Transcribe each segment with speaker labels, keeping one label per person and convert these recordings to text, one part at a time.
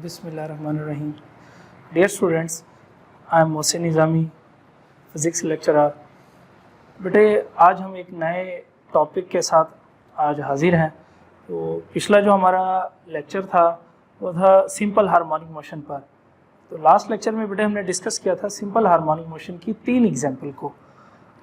Speaker 1: बिस्मिल्लाहिर्रहमानिर्रहीम। Dear students, I am Mohsin Nizami, physics lecturer. बेटे आज हम एक नए टॉपिक के साथ आज हाजिर हैं। तो पिछला जो हमारा लेक्चर था वो था सिंपल हार्मोनिक मोशन पर। तो लास्ट लेक्चर में बेटे हमने डिस्कस किया था सिंपल हार्मोनिक मोशन की 3 एग्जाम्पल को।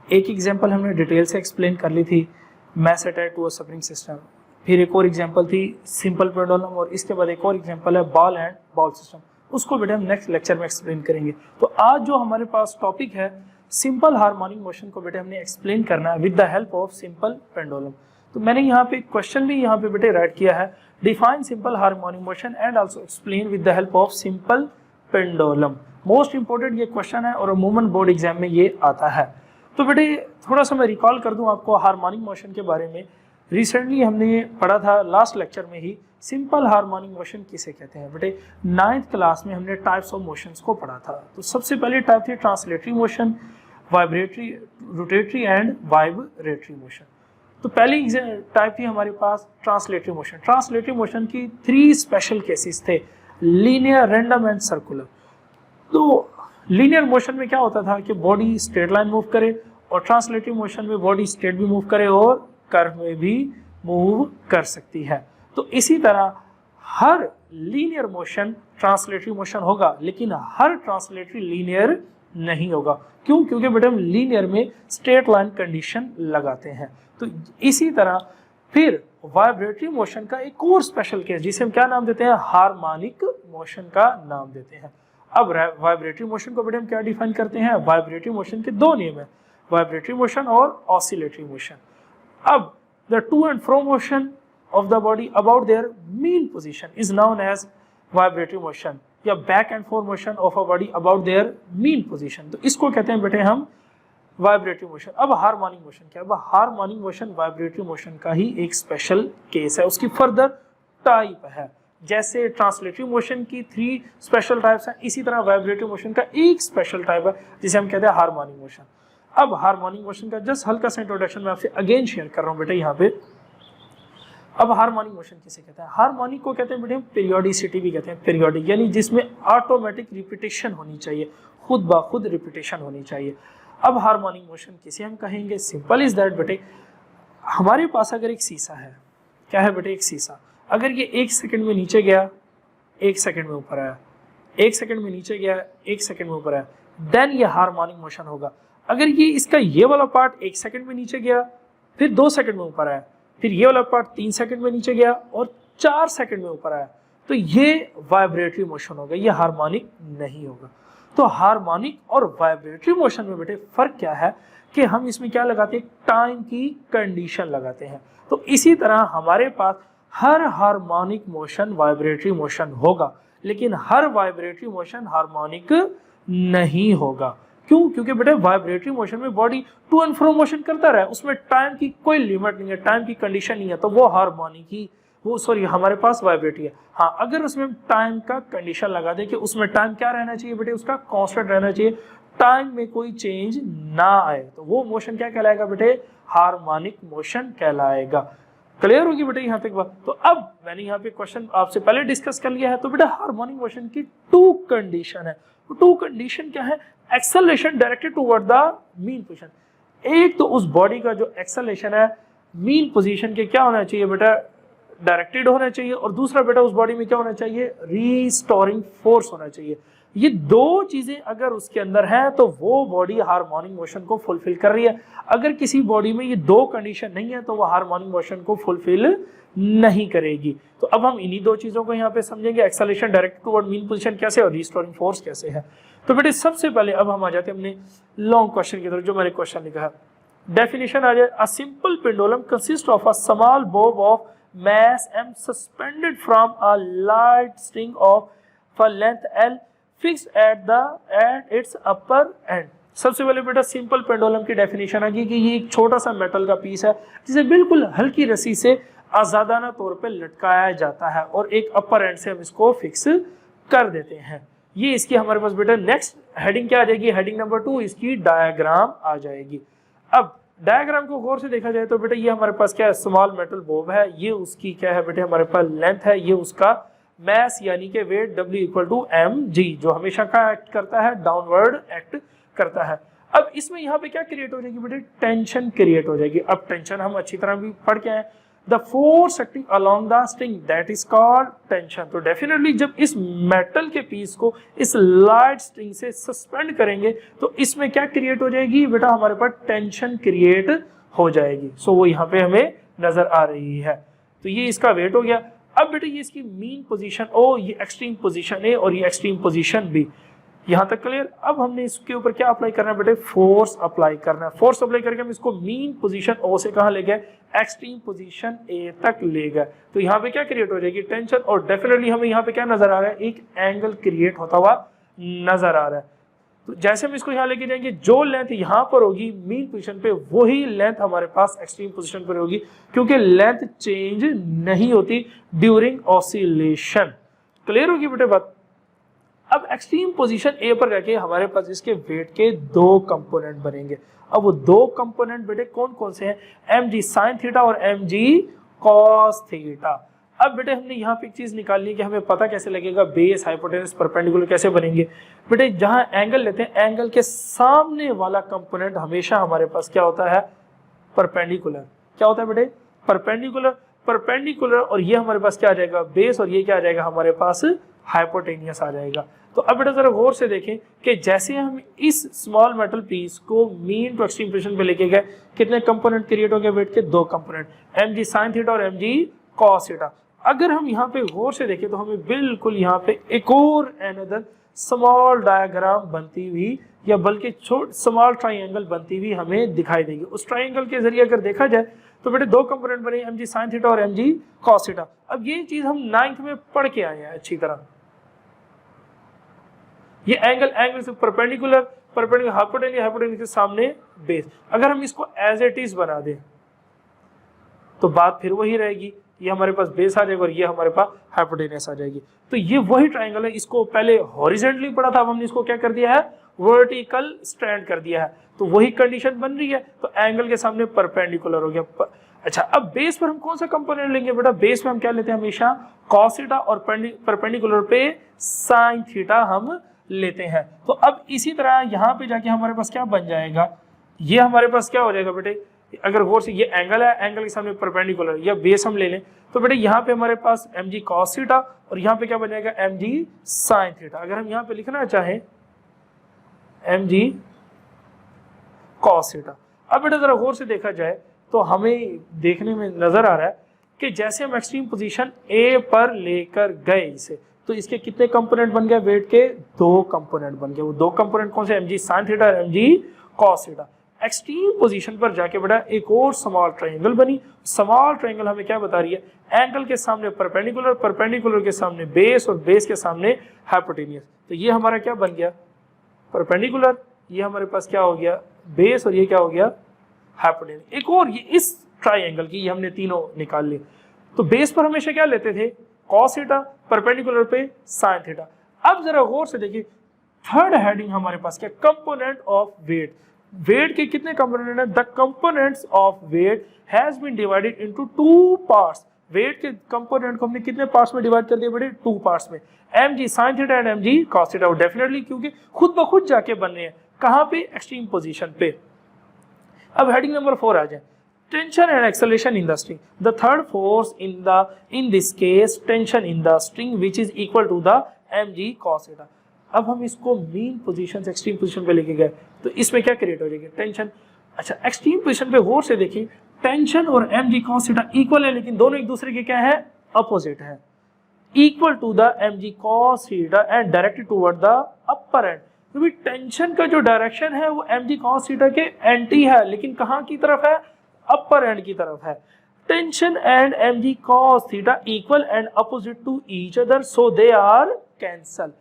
Speaker 1: एक एग्जाम्पल हमने डिटेल से एक्सप्लेन कर ली थी, mass attached to a spring system. फिर एक और एग्जांपल थी सिंपल पेंडुलम, और इसके बाद एक और एग्जांपल है बॉल एंड बॉल सिस्टम। उसको बेटा हम नेक्स्ट लेक्चर में एक्सप्लेन करेंगे। तो आज जो हमारे पास टॉपिक है सिंपल हार्मोनिक मोशन को बेटे हमने एक्सप्लेन करना है with the help of simple pendulum. तो मैंने यहाँ पे क्वेश्चन भी यहाँ पे बेटे राइट किया है, define simple harmonic motion and also explain with the help of simple pendulum. Most important ये क्वेश्चन है और अमूमन बोर्ड एग्जाम में ये आता है। तो बेटे थोड़ा सा मैं रिकॉल कर दूं आपको हार्मोनिक मोशन के बारे में। रिसेंटली हमने पढ़ा था लास्ट लेक्चर में ही सिंपल हार्मोनिक मोशन किसे कहते हैं। बेटे 9th क्लास में हमने टाइप्स ऑफ मोशंस को पढ़ा था। तो सबसे पहले टाइप थी translatory motion, vibratory, rotatory and vibratory motion. तो पहली टाइप थी हमारे पास ट्रांसलेटरी मोशन। ट्रांसलेटरी मोशन की 3 स्पेशल केसेस थे, लीनियर, रैंडम एंड सर्कुलर। तो लीनियर मोशन में क्या होता था कि बॉडी स्ट्रेट लाइन मूव करे, और ट्रांसलेटरी मोशन में बॉडी स्ट्रेट भी मूव करे और कर्व में भी मूव कर सकती है। तो इसी तरह हर लीनियर मोशन ट्रांसलेटरी मोशन होगा, लेकिन हर ट्रांसलेटरी लीनियर नहीं होगा। क्यों? क्योंकि बेटा हम लीनियर में स्ट्रेट लाइन कंडीशन लगाते हैं। तो इसी तरह फिर वाइब्रेटरी मोशन का एक और स्पेशल केस जिसे हम क्या नाम देते हैं, हार्मोनिक मोशन का नाम देते हैं। अब वाइब्रेटरी मोशन को बेटा हम क्या डिफाइन करते हैं, वाइब्रेटरी मोशन के 2 नियम है, वाइब्रेटरी मोशन और ऑसिलेटरी मोशन। अब the to and fro motion of the body about their mean position is known as vibratory motion, या back and forth motion of a body about their mean position। तो इसको कहते हैं बेटे हम vibratory motion. अब harmonic motion क्या है? अब हार्मोनिक मोशन वाइब्रेटरी मोशन का ही एक स्पेशल केस है, उसकी फर्दर टाइप है। जैसे ट्रांसलेटरी मोशन की 3 स्पेशल टाइप्स हैं, इसी तरह वाइब्रेटरी मोशन का एक स्पेशल टाइप है जिसे हम कहते हैं हार्मोनिक मोशन। अब हार्मोनिक मोशन का जस्ट हल्का सा इंट्रोडक्शन मैं आपसे अगेन शेयर कर रहा हूं बेटा यहाँ पे। अब हार्मोनिक मोशन किसे कहते हैं? हार्मोनिक को कहते हैं बेटे पीरियोडिसिटी भी कहते हैं, पीरियोडिक, यानी जिसमें ऑटोमेटिक रिपीटेशन होनी चाहिए, खुद ब खुद रिपीटेशन होनी चाहिए। अब हार्मोनिक मोशन किसे हम कहेंगे? सिंपल इज दैट बेटे, हमारे पास अगर एक शीशा है, क्या है बेटे? एक शीशा। अगर ये 1 सेकंड में नीचे गया, 1 सेकंड में ऊपर आया, 1 सेकंड में नीचे गया, 1 सेकंड में ऊपर आया, देन ये हार्मोनिक मोशन होगा। अगर ये वाला पार्ट 1 सेकंड में नीचे गया, फिर 2 सेकंड में ऊपर आया, फिर ये वाला पार्ट 3 सेकंड में नीचे गया और 4 सेकंड में ऊपर आया, तो ये वाइब्रेटरी मोशन होगा, ये हार्मोनिक नहीं होगा। तो हार्मोनिक और वाइब्रेटरी मोशन में बेटे फर्क क्या है कि हम इसमें क्या लगाते हैं, टाइम की कंडीशन लगाते हैं। तो इसी तरह हमारे पास हर हार्मोनिक मोशन वाइब्रेटरी मोशन होगा, लेकिन हर वाइब्रेटरी मोशन हार्मोनिक नहीं होगा। क्यों? क्योंकि बेटे वाइब्रेटरी मोशन में body to and fro motion करता रहे, उसमें टाइम की कोई लिमिट नहीं है, टाइम की कंडीशन नहीं है, तो वो हार्मोनिक ही हमारे पास वाइब्रेटरी है। हाँ, अगर उसमें टाइम का कंडीशन लगा दे कि उसमें टाइम क्या रहना चाहिए बेटे, उसका कांस्टेंट रहना चाहिए, टाइम में कोई चेंज ना आए, तो वो मोशन क्या कहलाएगा बेटे? हार्मोनिक मोशन कहलाएगा। क्लियर होगी बेटे यहाँ तक बात? तो अब मैंने यहाँ पे क्वेश्चन आपसे पहले डिस्कस कर लिया है। तो बेटा हार्मोनिक मोशन की 2 कंडीशन है। 2 कंडीशन क्या है? Acceleration directed toward the mean position. एक तो उस बॉडी का जो एक्सेलरेशन है मीन पोजीशन के क्या होना चाहिए बेटा, डायरेक्टेड होना चाहिए, और दूसरा बेटा उस बॉडी में क्या होना चाहिए, रीस्टोरिंग फोर्स होना चाहिए। ये 2 चीजें अगर उसके अंदर है तो वो बॉडी हार्मोनिक मोशन को फुलफिल कर रही है। अगर किसी बॉडी में ये 2 कंडीशन नहीं है तो वो हार्मोनिक मोशन को फुलफिल नहीं करेगी। तो अब हम इन्हीं 2 चीजों को यहाँ पे समझेंगे, acceleration directed toward mean position कैसे और रीस्टोरिंग फोर्स कैसे है। तो बेटे सबसे पहले अब हम आ जाते हैं अपने लॉन्ग क्वेश्चन की तरफ, जो मैंने क्वेश्चन लिखा है। डेफिनेशन आ जाए, a simple pendulum consist of a small Bob of mass m suspended from a light string of a length l fixed at its upper end। सबसे पहले बेटा सिंपल पेंडुलम की डेफिनेशन है कि ये एक छोटा सा मेटल का पीस है जिसे बिल्कुल हल्की रस्सी से आजादाना तौर पे लटकाया जाता है और एक अपर एंड से हम इसको फिक्स कर देते हैं। ये इसकी हमारे पास बेटा नेक्स्ट हेडिंग क्या आ जाएगी, हेडिंग नंबर 2 इसकी डायग्राम आ जाएगी। अब डायग्राम को गौर से देखा जाए तो बेटा ये हमारे पास क्या है, स्मॉल मेटल बॉब है, ये उसकी क्या है बेटे हमारे पास लेंथ है, ये उसका मैस यानी कि weight W equal to mg, जो हमेशा का एक्ट करता है, डाउनवर्ड एक्ट करता है। अब इसमें यहाँ पे क्या क्रिएट हो जाएगी बेटे, टेंशन क्रिएट हो जाएगी। अब टेंशन हम अच्छी तरह भी पढ़ के आए, the force acting along the string that is called tension. तो डेफिनेटली जब इस मेटल के पीस को इस लाइट स्ट्रिंग से सस्पेंड करेंगे तो इसमें क्या क्रिएट हो जाएगी बेटा, हमारे पास टेंशन क्रिएट हो जाएगी। सो वो यहाँ पे हमें नजर आ रही है। तो ये इसका वेट हो गया। अब बेटा ये इसकी मीन पोजीशन ओ, ये एक्सट्रीम पोजीशन ए और ये एक्सट्रीम पोजीशन बी, यहां तक क्लियर। अब हमने इसके ऊपर क्या अप्लाई करना है बेटे, फोर्स अप्लाई करना है। फोर्स अप्लाई करके हम इसको मीन पोजीशन ओ से कहां ले गए, एक्सट्रीम पोजीशन ए तक ले गए। तो यहाँ पे क्या क्रिएट हो जाएगी, टेंशन, और डेफिनेटली हमें यहाँ पे क्या नजर आ रहा है, एक एंगल क्रिएट होता हुआ नजर आ रहा है। तो जैसे हम इसको यहाँ लेके जाएंगे, जो लेंथ यहाँ पर होगी मीन पोजीशन पे, वही लेंथ हमारे पास एक्सट्रीम पोजीशन पर होगी, क्योंकि लेंथ चेंज नहीं होती ड्यूरिंग ऑसिलेशन। क्लियर होगी बेटे बात। अब एक्सट्रीम पोजीशन ए पर जाके हमारे पास इसके वेट के दो कंपोनेंट बनेंगे। अब वो दो कंपोनेंट बेटे कौन कौन से हैं, mg sin थीटा और mg cos थीटा। अब बेटे हमने यहाँ पे एक चीज निकालनी है कि हमें पता कैसे लगेगा बेस, हाइपोटेनस, परपेंडिकुलर कैसे बनेंगे। बेटे जहां एंगल लेते हैं, एंगल के सामने वाला कंपोनेंट हमेशा हमारे पास क्या होता है, परपेंडिकुलर। क्या होता है बेटे, परपेंडिकुलर। परपेंडिकुलर, और ये हमारे पास क्या आ जाएगा, बेस, और ये क्या आ जाएगा हमारे पास, हाइपोटेनियस आ जाएगा। तो अब बेटा जरा गौर से देखें कि जैसे हम इस स्मॉल मेटल पीस को मीन टू एक्सट्रीम पोजीशन पे लेके गए, कितने कंपोनेंट क्रिएट हो गए वेट के, दो कंपोनेंट, mg sin थीटा और mg cos थीटा। अगर हम यहाँ पे गौर से देखें तो हमें बिल्कुल यहाँ पे एक और अनदर स्मॉल डायग्राम बनती हुई, या बल्कि स्मॉल ट्राइंगल बनती हुई हमें दिखाई देगी। उस ट्राइंगल के जरिए अगर देखा जाए तो बेटे दो कंपोनेंट बने, mg sin थीटा और mg cos थीटा। अब ये चीज हम 9th में पढ़ के आए हैं अच्छी तरह। ये एंगल से परपेंडिकुलर, हाइपोटेनस के सामने बेस। अगर हम इसको एज इट इज बना दें तो बात फिर वही रहेगी, ये हमारे पास बेस आ जाएगा और ये हमारे पास हाइपोटेनस आ जाएगी। तो ये वही ट्राइंगल है, इसको पहले हॉरिजॉन्टली पढ़ा था, अब हमने इसको क्या कर दिया है, वर्टिकल स्ट्रैंड कर दिया है। तो वही कंडीशन बन रही है, तो एंगल के सामने परपेंडिकुलर हो गया। अच्छा, अब बेस पर हम कौन सा कंपोनेंट लेंगे बेटा, बेस में हम क्या लेते हैं हमेशा, cos थीटा, और परपेंडिकुलर पे sin थीटा हम लेते हैं। तो अब इसी तरह यहाँ पे जाके हमारे पास क्या बन जाएगा, ये हमारे पास क्या हो जाएगा बेटे, अगर गौर से ये एंगल है, एंगल के सामने परपेंडिकुलर, या बेस हम ले लें तो बेटे यहाँ पे हमारे पास mg cos थीटा और यहाँ पे क्या बन जाएगा mg sin थीटा। अगर हम यहाँ पे लिखना चाहें mg cos थीटा। अब बेटा जरा गौर से देखा जाए तो हमें देखने में नजर आ रहा है कि जैसे हम एक्सट्रीम पोजीशन ए पर लेकर गए इसे, तो इसके कितने कंपोनेंट बन गए, वेट के दो कंपोनेंट बन गए। वो दो कंपोनेंट कौन से, mg sin थीटा और mg cos theta. Extreme position पर जाके बेटा एक और स्मॉल ट्रायंगल बनी। स्मॉल ट्रायंगल हमें क्या बता रही है, एंगल के सामने परपेंडिकुलर, परपेंडिकुलर के सामने बेस और बेस के सामने हाइपोटेनियस। तो ये हमारा क्या बन गया, परपेंडिकुलर, ये हमारे पास क्या हो गया बेस, और ये क्या हो गया हाइपोटेनियस। एक और ये इस ट्रायंगल की ये हमने तीनों निकाल ली। तो बेस पर हमेशा क्या लेते थे, cos थीटा, परपेंडिकुलर पे sin थीटा। अब जरा गौर से देखिए थर्ड हेडिंग हमारे पास क्या, कंपोनेंट ऑफ वेट। वेट के कितने कंपोनेंट हैं, the components of weight has been divided into two parts. Weight के कंपोनेंट को हमने कितने पार्ट्स में डिवाइड कर दिया बेटे, टू पार्ट्स में, mg sin theta and mg cos theta. Definitely क्योंकि खुद ब खुद जाके बन रहे हैं, कहां पे, एक्सट्रीम पोजीशन पे। अब हेडिंग नंबर 4 आ जाए, tension and acceleration in the string. The third force in this case tension in the string which is equal to the mg cos theta. अब हम इसको मीन पोजीशन से एक्सट्रीम पोजीशन पे लेके गए तो इसमें क्या क्रिएट हो जाएगी, टेंशन। अच्छा, एक्सट्रीम पोजीशन पे गौर से देखिए, टेंशन और mg cos थीटा इक्वल है, लेकिन दोनों एक दूसरे के क्या है, अपोजिट है। Equal to the mg cos theta and directed toward the upper end. क्योंकि टेंशन का जो डायरेक्शन है वो mg cos थीटा के एंटी है, लेकिन कहाँ की तरफ है, अपर एंड की तरफ है। Tension and mg cos theta equal and opposite to each other, so they are cancel.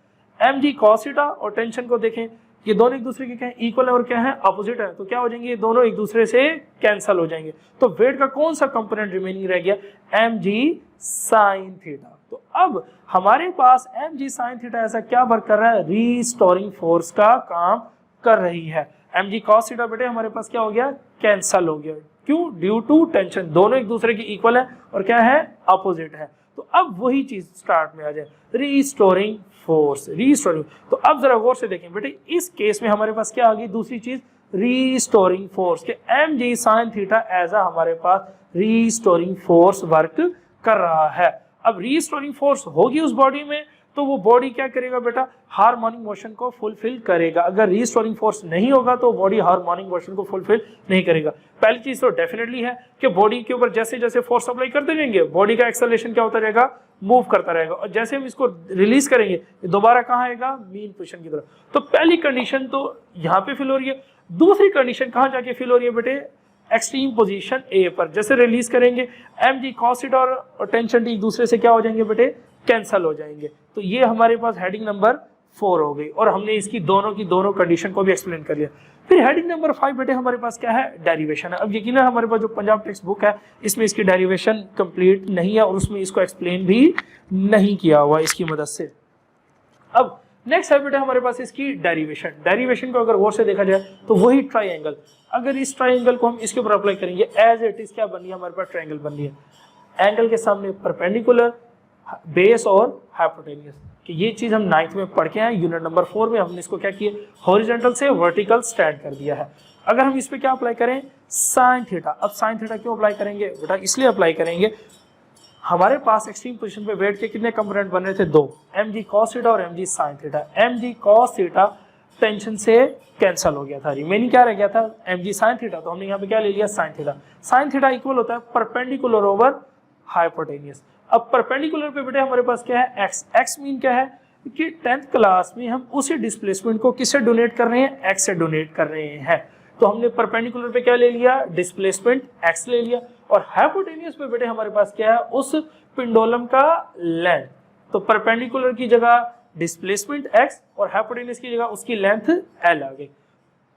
Speaker 1: mg cos theta और टेंशन को देखें, ये दोनों एक दूसरे के क्या है, इक्वल है और क्या है, अपोजिट है, तो क्या हो जाएंगे, ये दोनों एक दूसरे से कैंसल हो जाएंगे। तो वेट का कौन सा कंपोनेंट रिमेनिंग रह गया, mg sin थीटा। तो अब हमारे पास mg sin थीटा ऐसा क्या वर्क कर रहा है, रीस्टोरिंग फोर्स का काम कर रही है। mg cos थीटा बेटे हमारे पास क्या हो गया, कैंसल हो गया, क्यों, ड्यू टू टेंशन, दोनों एक दूसरे की इक्वल है और क्या है, अपोजिट है। तो अब वही चीज स्टार्ट में आ जाए, रीस्टोरिंग फोर्स, रीस्टोरिंग। तो अब जरा गौर से देखें बेटे, इस केस में हमारे पास क्या आ गई, दूसरी चीज रीस्टोरिंग फोर्स के mg sin theta as a हमारे पास रीस्टोरिंग फोर्स वर्क कर रहा है। अब रीस्टोरिंग फोर्स होगी उस बॉडी में, तो वो बॉडी क्या करेगा बेटा, हार्मोनिक मोशन को फुलफिल करेगा। अगर रीस्टोरिंग फोर्स नहीं होगा तो बॉडी हार्मोनिक मोशन को फुलफिल नहीं करेगा। पहली चीज तो डेफिनेटली है कि बॉडी के ऊपर जैसे जैसे फोर्स अप्लाई करते जाएंगे, बॉडी का एक्सेलरेशन क्या होता रहेगा, मूव करता रहेगा, और जैसे हम इसको रिलीज करेंगे दोबारा कहाँ आएगा, मीन पोजीशन की तरफ। तो पहली कंडीशन तो यहाँ पे फिल हो रही है। दूसरी कंडीशन कहाँ जाके फिल हो रही है बेटे, एक्सट्रीम पोजीशन ए पर। जैसे रिलीज करेंगे mg cos थीटा और टेंशन टी एक दूसरे से क्या हो जाएंगे बेटे, कैंसल हो जाएंगे। तो ये हमारे पास हेडिंग नंबर 4 हो गई, और हमने इसकी दोनों की दोनों कंडीशन को भी एक्सप्लेन कर लिया। फिर हेडिंग नंबर 5 बेटे हमारे पास क्या है, डेरिवेशन है। अब यकीनन हमारे पास जो पंजाब टेक्स्ट बुक है इसमें इसकी डेरिवेशन कंप्लीट नहीं है और उसमें इसको एक्सप्लेन भी नहीं किया हुआ इसकी मदद से। अब नेक्स्ट है बेटे हमारे पास इसकी डेरिवेशन। डेरिवेशन को अगर गौर से देखा जाए तो वही ट्राइंगल, अगर इस ट्राइंगल को हम इसके ऊपर अप्लाई करेंगे, एज इट इज क्या बन रही है हमारे पास, ट्राइंगल बन रही है। एंगल के सामने परपेंडिकुलर, बेस और हाइपोटेन्यूस, कि ये चीज हम 9th में पढ़ के आए। यूनिट नंबर 4 में हमने इसको क्या किया, हॉरिजॉन्टल से वर्टिकल स्टैंड कर दिया है। अगर हम इस पे क्या अप्लाई करें, साइन थीटा। अब साइन थीटा क्यों अप्लाई करेंगे बेटा, इसलिए अप्लाई करेंगे, हमारे पास एक्सट्रीम पोजीशन पे वेट के कितने कंपोनेंट बन रहे थे, 2, mg cos थीटा और mg sin theta. mg cos theta tension से कैंसल हो गया था, रिमेनिंग क्या रह गया था, mg sin थीटा। तो हमने यहाँ पे क्या ले लिया, sin theta. sin theta equal होता है परपेंडिकुलर ओवर हाइपोटेन्यूस। अब परपेंडिकुलर पे बेटे हमारे पास क्या है, x। x मीन क्या है कि 10th क्लास में हम उसी डिस्प्लेसमेंट को किससे डोनेट कर रहे हैं, x से डोनेट कर रहे हैं। तो हमने परपेंडिकुलर पे क्या ले लिया, डिस्प्लेसमेंट x ले लिया, और हाइपोटेन्यूस पे बेटे हमारे पास क्या है, उस पिंडोलम का लेंथ। तो परपेंडिकुलर की जगह डिस्प्लेसमेंट x और हाइपोटेन्यूस की जगह उसकी लेंथ l आ गई।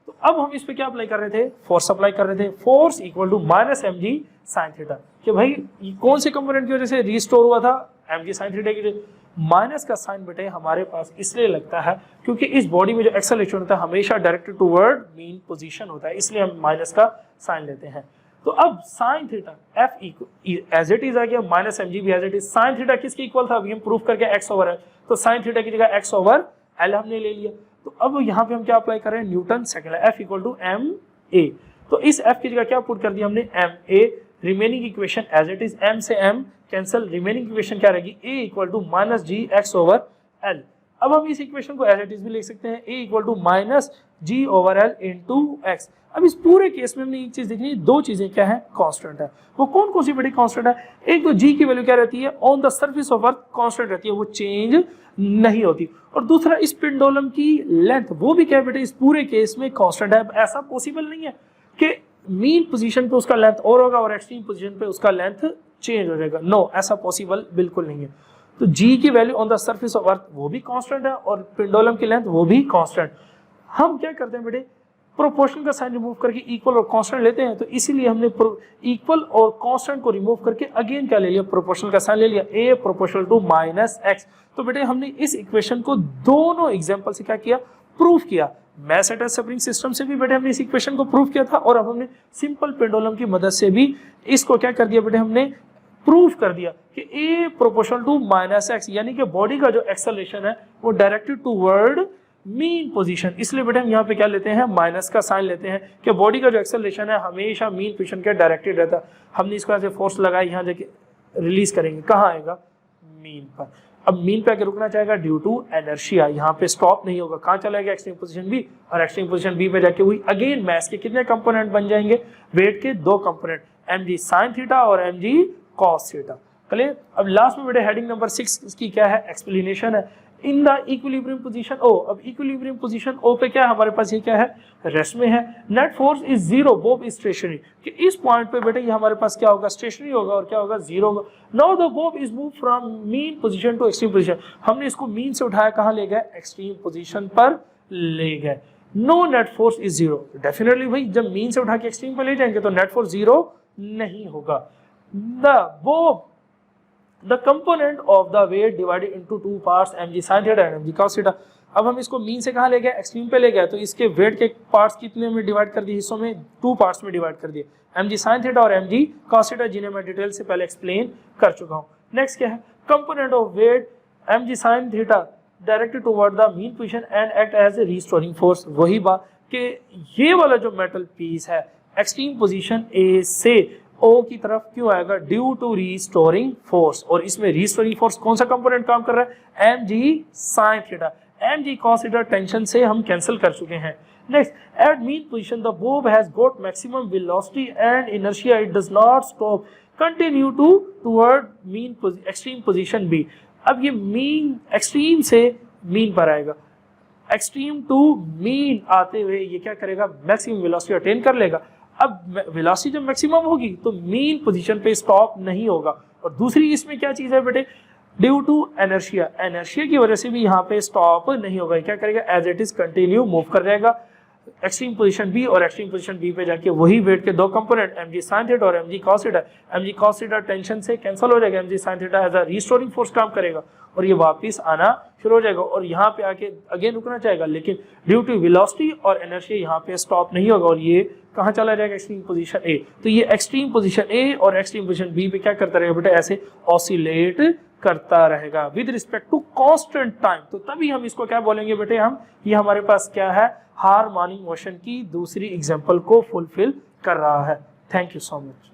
Speaker 1: तो अब हम इस पे क्या अप्लाई कर रहे थे, फोर्स अप्लाई कर रहे थे। Force equal to minus mg sin theta, कि भाई कौन से कंपोनेंट की वजह से रीस्टोर हुआ था, mg sin थीटा की। माइनस का साइन बेटे हमारे पास इसलिए लगता है क्योंकि इस बॉडी में जो एक्सेलरेशन होता है हमेशा डायरेक्टेड टुवर्ड मीन पोजीशन होता है, इसलिए हम माइनस का साइन लेते हैं। तो अब sine theta f as it is आ गया, माइनस mg भी as it is. Sine theta किसके इक्वल था, अभी हम प्रूफ करके x ओवर है, तो साइन थीटा की जगह x ओवर l हमने ले लिया। तो अब यहाँ पे हम क्या अप्लाई करें, Newton second, f equal to ma। तो इस f की जगह क्या पुट कर दिया हमने, ma। Remaining equation as it is, m से m कैंसिल, रिमेनिंग इक्वेशन क्या रहेगी, a equal to minus g x over l। अब हम इस इक्वेशन को एज इट इज भी लिख सकते हैं, a equal to minus g over l into x. अब इस पूरे केस में हमने एक चीज देखनी है, 2 चीजें क्या है, कांस्टेंट है। वो कौन कौन सी बड़ी कांस्टेंट है, एक तो g की वैल्यू क्या रहती है, on the surface of earth constant रहती है, वो चेंज नहीं होती, और दूसरा इस पेंडुलम की लेंथ, वो भी क्या है बेटे इस पूरे केस में कांस्टेंट है। ऐसा पॉसिबल नहीं है कि मीन पोजीशन पे उसका लेंथ और होगा और एक्सट्रीम पोजीशन पे उसका लेंथ चेंज हो जाएगा, नो, ऐसा पॉसिबल बिल्कुल नहीं है। तो g की value on the surface of earth वो भी कांस्टेंट है और पेंडुलम की लेंथ वो भी कांस्टेंट। हम क्या करते हैं बेटे, प्रोपोर्शन का साइन रिमूव करके इक्वल और कांस्टेंट लेते हैं, तो इसीलिए हमने इक्वल और कांस्टेंट को रिमूव करके अगेन क्या ले लिया, प्रोपोर्शनल का साइन ले लिया, a proportional to minus x। तो बेटे हमने इस इक्वेशन को दोनों एग्जांपल से क्या किया, प्रूफ किया। मैस एटल स्प्रिंग सिस्टम से भी बेटे हमने इस इक्वेशन को प्रूफ किया था, और अब हमने सिंपल पेंडुलम की मदद से भी इसको क्या कर दिया बेटे, हमने प्रूफ कर दिया कि a proportional to minus x, यानी कि बॉडी का जो एक्सेलरेशन है वो डायरेक्टेड टूवर्ड मीन पोजीशन। इसलिए बेटे हम यहाँ पे क्या लेते हैं, माइनस का साइन लेते हैं कि बॉडी का जो एक्सेलरेशन है हमेशा मीन पोजीशन के डायरेक्टेड रहता है। हमने इसको ऐसे फोर्स लगाया, यहाँ जाके रिलीज करेंगे, कहाँ आएगा, मीन पर। अब मीन पे आके रुकना चाहेगा ड्यू टू इनर्शिया, यहाँ पे स्टॉप नहीं होगा, कहाँ चला गया, एक्सट्रीम पोजीशन बी, और एक्सट्रीम पोजीशन बी पे जाके हुई अगेन मैस के कितने कंपोनेंट बन जाएंगे, वेट के 2 कंपोनेंट, mg sin थीटा और mg cos थीटा। क्लियर। अब लास्ट में बेटे हेडिंग नंबर 6 इसकी क्या है, एक्सप्लेनेशन है। इन द इक्विलिब्रियम पोजीशन ओ, अब इक्विलिब्रियम पोजीशन ओ पे क्या है हमारे पास, ये क्या है, रेस्ट में है। Net force is 0, Bob is stationary, कि इस पॉइंट पे बेटे ये हमारे पास क्या होगा, स्टेशनरी होगा, और क्या होगा, 0 होगा। Now the bob is move from mean position to extreme position, हमने इसको मीन से उठाया, कहाँ ले गए, एक्सट्रीम पोजीशन पर ले गए। No net force is zero. Definitely भाई जब मीन से उठा के एक्सट्रीम पे ले जाएंगे तो नेट फोर्स जीरो नहीं होगा। The component of the weight divided into two parts mg sin theta and mg cos theta. अब हम इसको मीन से कहाँ ले गए, एक्सट्रीम पे ले गए, तो इसके वेट के पार्ट्स कितने में डिवाइड कर दिए, हिस्सों में, टू पार्ट्स में डिवाइड कर दिए, mg sin थीटा और mg cos थीटा, जिन्हें मैं डिटेल से पहले एक्सप्लेन कर चुका हूँ। नेक्स्ट क्या है, component of weight mg sin theta directed toward the mean position and act as a restoring force. वही बात कि ये वाला जो मेटल पीस है एक्सट्रीम पोजीशन ए से ओ की तरफ क्यों आएगा, ड्यू टू रीस्टोरिंग फोर्स। और इसमें रीस्टोरिंग फोर्स कौन सा कंपोनेंट काम कर रहा है, mg sin theta. mg cos theta tension से हम कैंसिल कर चुके हैं। Next, at mean position the bob has got maximum velocity and inertia, it does not stop, continue toward mean extreme position B. अब ये मीन एक्सट्रीम से mean पर आएगा, एक्सट्रीम टू मीन आते हुए ये क्या करेगा, मैक्सिमम वेलोसिटी अटेन कर लेगा। अब वेलोसिटी जब मैक्सिमम होगी तो मीन पोजीशन पे स्टॉप नहीं होगा। और दूसरी इसमें क्या चीज है बेटे, ड्यू टू एनर्शिया, एनर्शिया की वजह से भी यहाँ पे स्टॉप नहीं होगा, क्या करेगा, as it is continue move कर जाएगा एक्सट्रीम पोजीशन बी, और एक्सट्रीम पोजीशन बी पे जाके वही वेट के दो कंपोनेंट mg sin थीटा और mg cos theta, mg cos theta tension से कैंसिल हो जाएगा, mg sin theta as a restoring force काम करेगा और ये वापस आना शुरू हो जाएगा और यहाँ पे आके अगेन रुकना चाहेगा, लेकिन ड्यू टू वेलोसिटी और एनर्जी यहाँ पे स्टॉप नहीं होगा और ये कहाँ चला जाएगा, एक्सट्रीम पोजीशन ए। तो ये एक्सट्रीम पोजीशन ए और एक्सट्रीम पोजीशन बी पे क्या करता रहेगा बेटा, ऐसे ऑसिलेट करता रहेगा with respect to constant time. तो तभी हम इसको क्या बोलेंगे बेटे, हम ये हमारे पास क्या है, हार्मोनिक मोशन की दूसरी एग्जांपल को फुलफिल कर रहा है। Thank you so much.